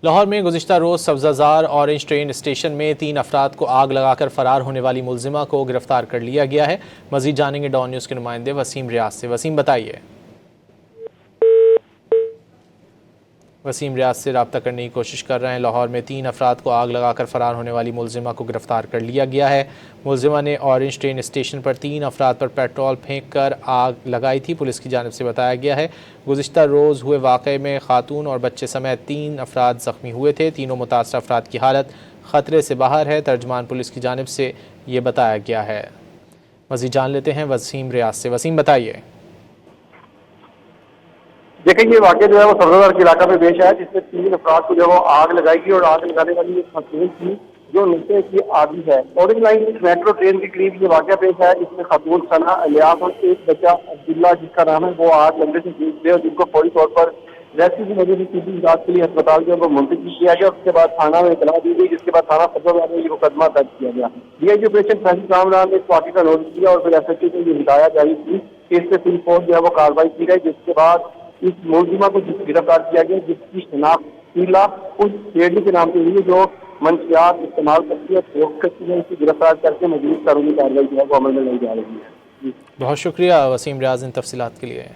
लाहौर में गुज़िश्ता रोज़ सब्ज़ाज़ार orange train station में 3 अफराद को आग लगाकर फ़रार होने वाली मुलजिमा को गिरफ्तार कर लिया गया है। मज़ीद जानेंगे डॉन न्यूज़ के नुमाइंदे वसीम रियाज से। वसीम बताइए। वसीम रियाज से रब्ता करने की कोशिश कर रहे हैं। लाहौर में 3 अफराद को आग लगाकर फ़रार होने वाली मुलजिमा को गिरफ्तार कर लिया गया है। मुलजिमा ने ऑरेंज ट्रेन स्टेशन पर 3 अफराद पर पेट्रोल फेंक कर आग लगाई थी। पुलिस की जानिब से बताया गया है गुज़िश्ता रोज़ हुए वाक़े में खातून और बच्चे समेत 3 अफराद ज़ख्मी हुए थे। तीनों मुतासर अफराद की हालत ख़तरे से बाहर है। तर्जमान पुलिस की जानिब से ये बताया गया है। मज़ीद जान लेते हैं वसीम रियाज से। वसीम बताइए। देखिए, ये वाक़या जो है वो सब्ज़ाज़ार के इलाका में पेश आया, जिसमें 3 अफराद को जो है वो आग लगाई गई और आग लगाने वाली एक खातून थी जो नशे की आदी है। ऑरेंज लाइन मेट्रो ट्रेन के करीब ये वाक़या पेश आया, जिसमें खातून सना इलियास और एक बच्चा अब्दुल्ला जिसका नाम है वो आग लगने से जूझ गए और जिनको फौरी तौर पर रेस्क्यू की वजह से सीधी इलाज के लिए अस्पताल जो है वो मुंतकिल किया गया। उसके बाद थाना में इतला दी गई, जिसके बाद थाना सब्ज़ाज़ार में ये मुकदमा दर्ज किया गया। डीआईजी ऑपरेशन फैसल कामरान ने इस वाक़े का नोटिस किया और फिर एसएचओ को ये हिदायत जारी की कि इस पे पुलिस फोर्स जो है वो कार्रवाई की गई, जिसके बाद इस मुलजिमा को गिरफ्तार किया गया, जिसकी शनाख्त शीला उस शेरनी के नाम से हुई है जो मंशियात इस्तेमाल करती है, फरोख्त करती है। इसे गिरफ्तार करके मज़ीद कानूनी कार्रवाई जो है वो अमल में लाई जा रही है। बहुत शुक्रिया वसीम रियाज इन तफसीलात के लिए।